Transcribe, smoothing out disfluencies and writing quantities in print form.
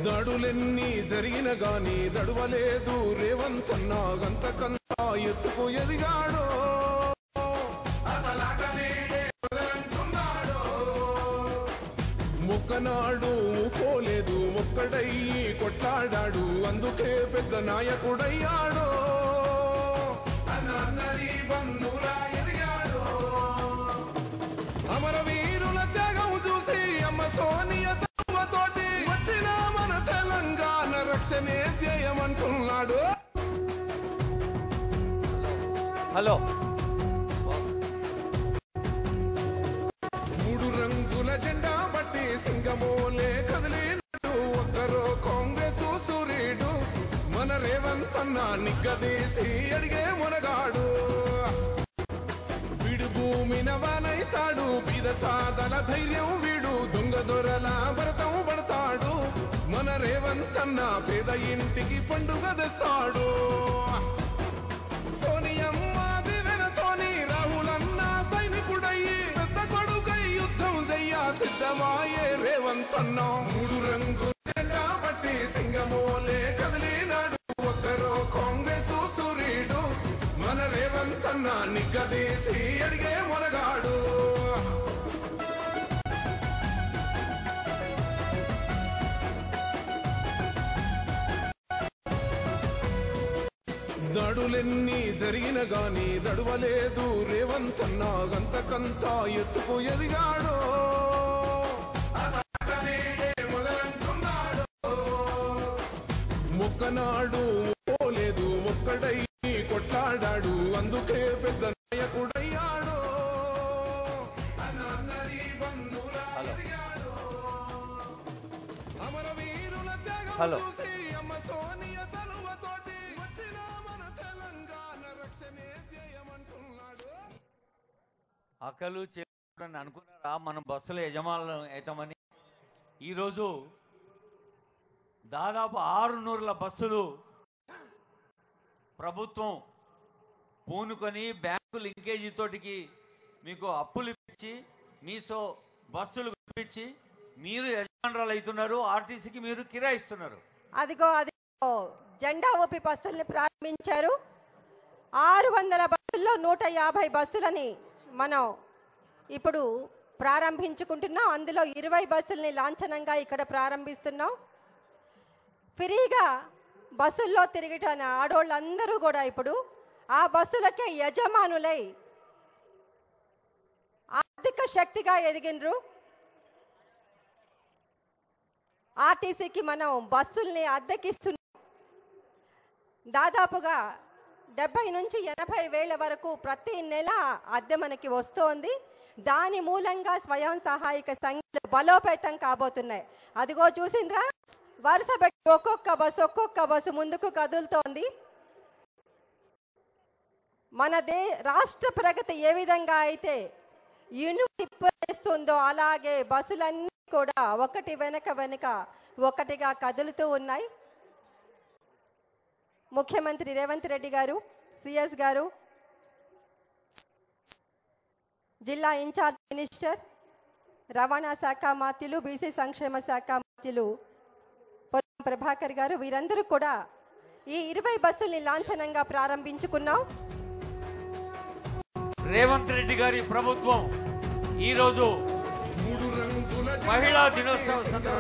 దాడులెన్ని జరిగిన గాని దడువలేదు రేవంతన్నా గంతకంతా ఎత్తుకు ఎదిగాడో మొక్కనాడు పోలేదు ఒక్కడయ్యి కొట్లాడాడు అందుకే పెద్ద నాయకుడయ్యాడో అమరవీరుల త్యాగం చూసి అమ్మ సోనియా చదువుతోటి వచ్చిన మన తెలంగాణ రక్షణే చేయమంటున్నాడు. హలో, మూడు రంగుల జెండా బట్టి సింగమోలే కదిలినాడు ఒక్కరో కాంగ్రెస్ సూర్యుడు మన రేవంతన్న నిగ్గదీసి అడిగే మునగాడు. వీడు భూమిన వానైతాడు బీద సాదల ధైర్యం వీడు దొంగ దొరల భరతం పడతాడు మన రేవంతన్న పేద ఇంటికి పండుగ తెస్తాడు. సోనియమ్మ దివెనతోని రాహులన్న సైనికుడయ్యి పెద్ద కొడుకై యుద్ధం చెయ్య సిద్ధమాయే రేవంతన్న మూడు రంగు జెండా పట్టి సింగమోలే కదిలినాడు ఒక్కరో కాంగ్రెస్ సూర్యుడు మన రేవంతన్న నిగ్గదీసి అడిగే మునగాడు. దాడులెన్ని జరిగిన గాని దడువలేదు రేవంతన్నా గంతకంతా ఎత్తుకు ఎదిగాడో మొక్కనాడు పోలేదు ఒక్కడయ్యి కొట్లాడాడు అందుకే పెద్ద నాయకుడయ్యాడో. అమరవీరుల త్యాగం చూసి అమ్మ సోనియా చలువతోటి వచ్చిన మన తెలంగాణ రక్షణే చేయమంటున్నాడు. అక్కలు చేయని అనుకున్నారా మనం బస్సుల యజమానులు అవుతామని? ఈరోజు దాదాపు 600 బస్సులు ప్రభుత్వం పూనుకొని బ్యాంకు లింకేజీ తోటికి మీకు అప్పులు ఇప్పించి మీతో బస్సులు ఇప్పించి మీరు యజమానురాలు అవుతున్నారు, ఆర్టీసీకి మీరు కిరాయిస్తున్నారు. అదిగో జెండా ఊపి బస్సుల్ని ప్రారంభించారు. 600 బస్సుల్లో 150 బస్సులని మనం ఇప్పుడు ప్రారంభించుకుంటున్నాం. అందులో 20 బస్సుల్ని లాంఛనంగా ఇక్కడ ప్రారంభిస్తున్నాం. ఫ్రీగా బస్సుల్లో తిరిగిన ఆడోళ్ళందరూ కూడా ఇప్పుడు ఆ బస్సులకే యజమానులై ఆర్థిక శక్తిగా ఎదిగినరు. ఆర్టీసీకి మనం బస్సుల్ని అద్దెకిస్తున్నాం. దాదాపుగా 70 నుంచి 80 వేల వరకు ప్రతి నెల అద్దె మనకి వస్తోంది. దాని మూలంగా స్వయం సహాయక సంఘాలు బలోపేతం కాబోతున్నాయి. అదిగో చూసిండ్రా, వరుస పెట్టి ఒక్కొక్క బస్సు ముందుకు కదులుతోంది. మన రాష్ట్ర ప్రగతి ఏ విధంగా అయితే యూనిస్తుందో అలాగే బస్సులన్నీ కూడా ఒకటి వెనక ఒకటిగా కదులుతూ ఉన్నాయి. ముఖ్యమంత్రి రేవంత్ రెడ్డి గారు, సిఎస్ గారు, జిల్లా ఇన్ఛార్జ్ మినిస్టర్, రవాణా శాఖ మంత్రులు, బీసీ సంక్షేమ శాఖ మంత్రులు పొన్నం ప్రభాకర్ గారు, వీరందరూ కూడా ఈ 20 బస్సుల్ని లాంఛనంగా ప్రారంభించుకున్నాం. రేవంత్ రెడ్డి గారి ప్రభుత్వం ఈరోజు మహిళా దినోత్సవం